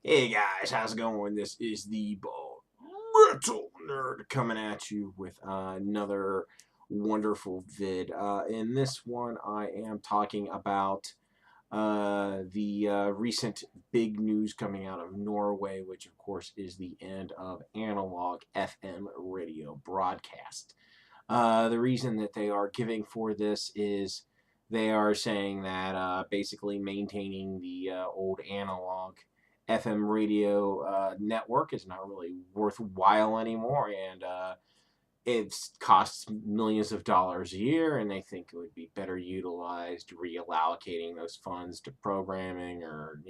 Hey guys, how's it going? This is the Metal Nerd coming at you with another wonderful vid. In this one, I am talking about the recent big news coming out of Norway, which of course is the end of analog FM radio broadcast. The reason that they are giving for this is they are saying that basically maintaining the old analog FM radio network is not really worthwhile anymore, and it costs millions of dollars a year, and they think it would be better utilized reallocating those funds to programming or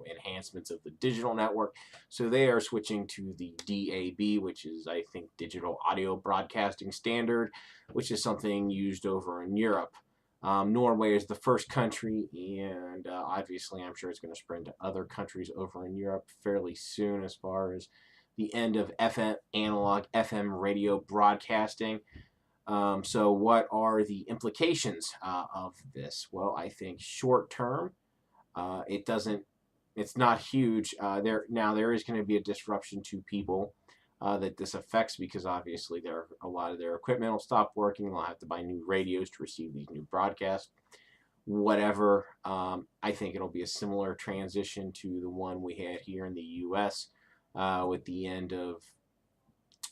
enhancements of the digital network. So they are switching to the DAB, which is I think digital audio broadcasting standard, which is something used over in Europe. Norway is the first country, and obviously I'm sure it's going to spread to other countries over in Europe fairly soon as far as the end of FM analog FM radio broadcasting. So, what are the implications of this? Well, I think short term, it doesn't. It's not huge. There is going to be a disruption to people that this affects because obviously a lot of their equipment will stop working. They'll have to buy new radios to receive these new broadcasts. Whatever. I think it'll be a similar transition to the one we had here in the U.S. With the end of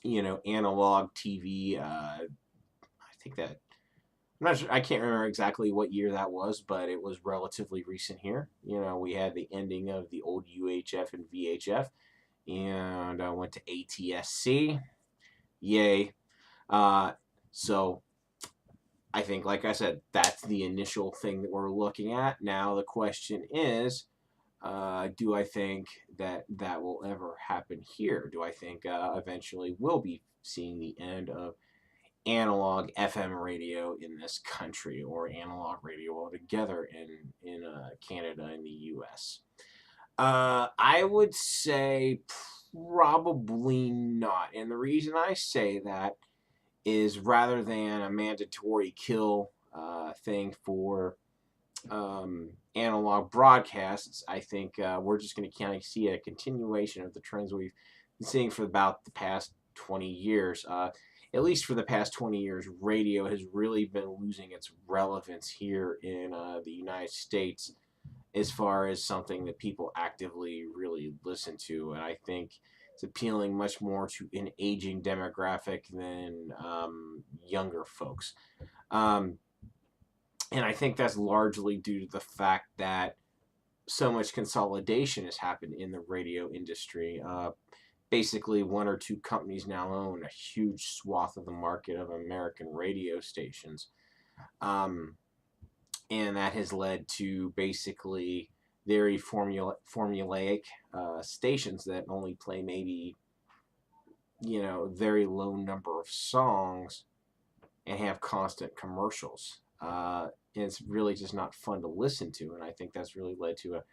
analog TV. I think that I'm not sure. I can't remember exactly what year that was, but it was relatively recent here. We had the ending of the old UHF and VHF, and I went to ATSC. Yay! So I think, like I said, that's the initial thing that we're looking at. Now the question is, do I think that that will ever happen here? Do I think eventually we'll be seeing the end of analog FM radio in this country, or analog radio altogether in Canada and the U.S.? I would say probably not, and the reason I say that is rather than a mandatory kill thing for analog broadcasts, I think we're just going to kind of see a continuation of the trends we've been seeing for about the past 20 years. At least for the past 20 years, radio has really been losing its relevance here in the United States as far as something that people actively really listen to. And I think it's appealing much more to an aging demographic than younger folks. Um, and I think that's largely due to the fact that so much consolidation has happened in the radio industry. Basically, one or two companies now own a huge swath of the market of American radio stations. Um, and that has led to basically very formulaic stations that only play maybe, very low number of songs and have constant commercials. And it's really just not fun to listen to. And I think that's really led to a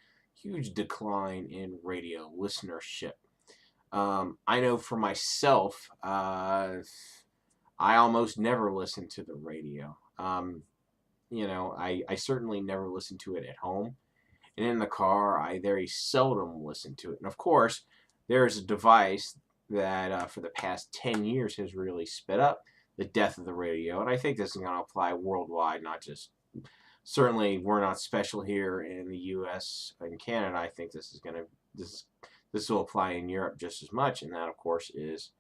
huge decline in radio listenership. I know for myself, I almost never listen to the radio. I certainly never listen to it at home. And in the car, I very seldom listen to it. And of course, there's a device that for the past 10 years has really sped up the death of the radio. And I think this is going to apply worldwide, not just, certainly we're not special here in the US and Canada. I think this will apply in Europe just as much. And that, of course, is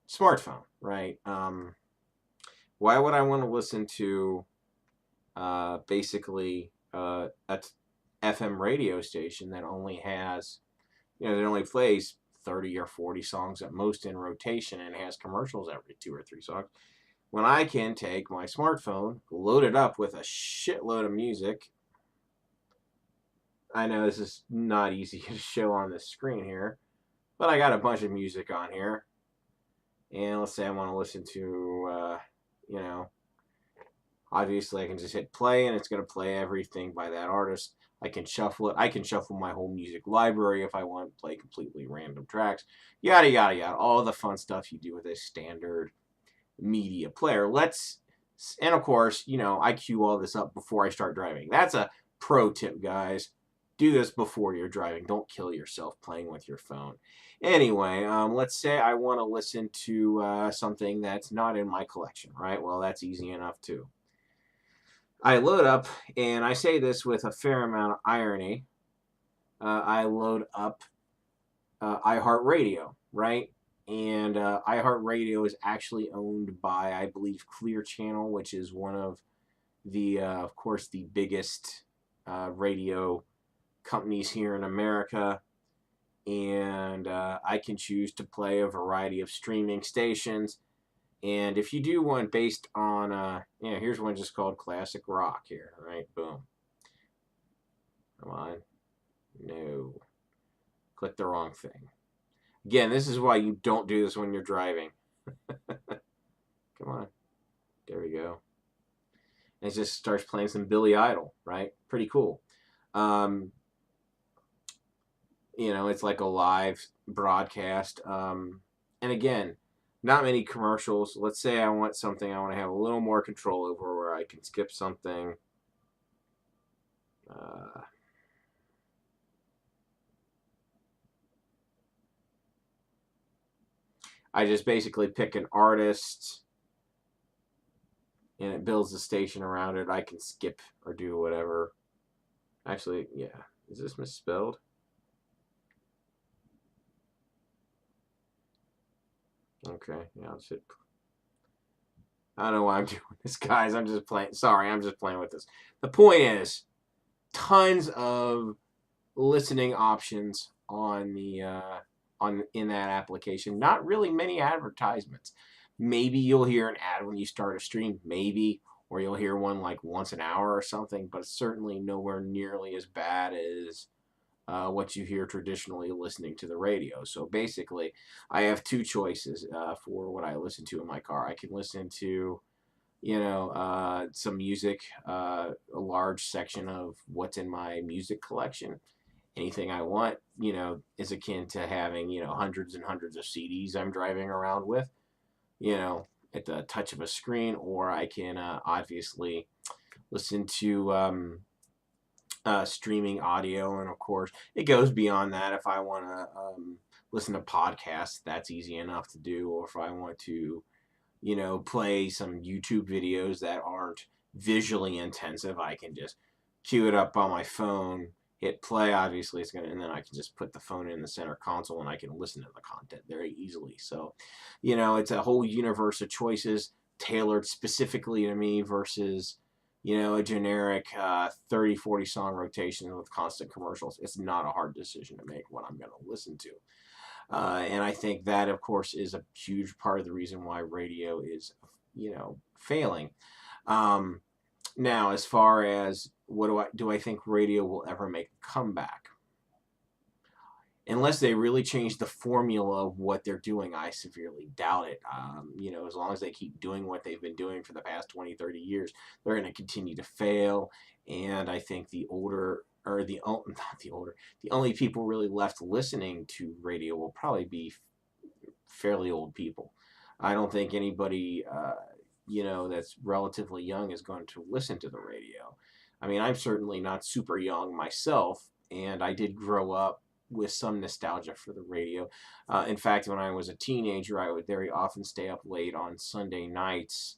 smartphone, right? Why would I want to listen to basically a FM radio station that only has, that only plays 30 or 40 songs at most in rotation and has commercials every 2 or 3 songs, when I can take my smartphone, load it up with a shitload of music. I know this is not easy to show on the screen here, but I got a bunch of music on here. And let's say I want to listen to, obviously I can just hit play and it's going to play everything by that artist. I can shuffle it. I can shuffle my whole music library if I want to play completely random tracks. Yada, yada, yada. All the fun stuff you do with a standard media player. And of course, I queue all this up before I start driving. That's a pro tip, guys. do this before you're driving. Don't kill yourself playing with your phone. Anyway, let's say I want to listen to something that's not in my collection, right? Well, that's easy enough too. I load up, and I say this with a fair amount of irony. I load up iHeartRadio, right? And iHeartRadio is actually owned by, I believe, Clear Channel, which is one of the, of course, the biggest radio companies here in America. And I can choose to play a variety of streaming stations. And if you do one based on, yeah, here's one just called Classic Rock here, right? Boom. Come on. No. Click the wrong thing. Again, this is why you don't do this when you're driving. Come on. There we go. And it just starts playing some Billy Idol, right? Pretty cool. You know, it's like a live broadcast. And again, not many commercials. Let's say I want something I want to have a little more control over, where I can skip something. I just basically pick an artist, and it builds a station around it. I can skip or do whatever. Actually, yeah. Is this misspelled? Okay, yeah, I'll just... I don't know why I'm doing this, guys. I'm just playing. Sorry, I'm just playing with this. The point is, tons of listening options on the in that application. Not really many advertisements. Maybe you'll hear an ad when you start a stream, maybe, or you'll hear one like once an hour or something. But certainly nowhere nearly as bad as what you hear traditionally listening to the radio. So basically, I have two choices for what I listen to in my car. I can listen to, you know, some music, a large section of what's in my music collection. Anything I want, you know, is akin to having, you know, hundreds and hundreds of CDs I'm driving around with, you know, at the touch of a screen. Or I can obviously listen to streaming audio, and of course it goes beyond that. If I want to listen to podcasts, that's easy enough to do. Or if I want to, you know, play some YouTube videos that aren't visually intensive, I can just cue it up on my phone, hit play. Obviously it's gonna, and then I can just put the phone in the center console and I can listen to the content very easily. So, you know, it's a whole universe of choices tailored specifically to me versus, you know, a generic 30, 40 song rotation with constant commercials. It's not a hard decision to make what I'm going to listen to. And I think that, of course, is a huge part of the reason why radio is, you know, failing. Now, as far as what do I think radio will ever make a comeback? Unless they really change the formula of what they're doing, I severely doubt it. You know, as long as they keep doing what they've been doing for the past 20, 30 years, they're going to continue to fail. And I think the older, or the, not the older, the only people really left listening to radio will probably be fairly old people. I don't think anybody, you know, that's relatively young is going to listen to the radio. I mean, I'm certainly not super young myself, and I did grow up with some nostalgia for the radio. In fact, when I was a teenager, I would very often stay up late on Sunday nights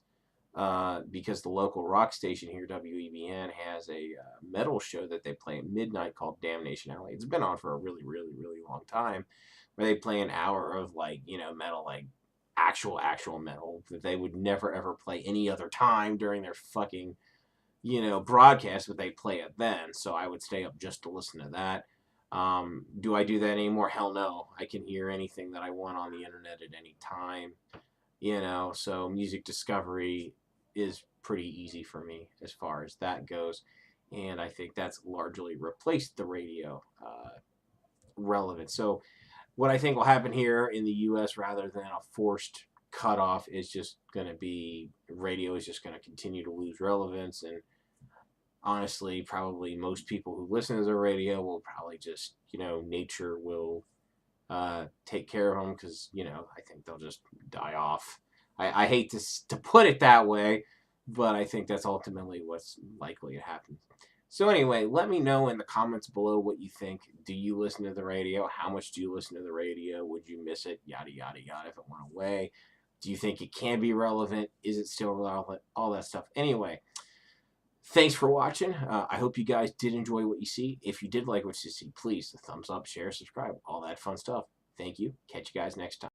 because the local rock station here, WEBN, has a metal show that they play at midnight called Damnation Alley. It's been on for a really, really, really long time, where they play an hour of, like, you know, metal, like actual metal that they would never ever play any other time during their fucking, you know, broadcast, but they play it then. So I would stay up just to listen to that. Do I do that anymore? Hell no. I can hear anything that I want on the internet at any time, you know, so music discovery is pretty easy for me as far as that goes. And I think that's largely replaced the radio relevance. So what I think will happen here in the U.S., rather than a forced cutoff, is just going to be radio is just going to continue to lose relevance. And honestly, probably most people who listen to the radio will probably just, you know, nature will take care of them, because, you know, I think they'll just die off. I hate to put it that way, but I think that's ultimately what's likely to happen. So anyway, let me know in the comments below what you think. Do you listen to the radio? How much do you listen to the radio? Would you miss it? Yada, yada, yada, if it went away. Do you think it can be relevant? Is it still relevant? All that stuff. Anyway, thanks for watching. I hope you guys did enjoy what you see. If you did like what you see, please thumbs up, share, subscribe, all that fun stuff. Thank you. Catch you guys next time.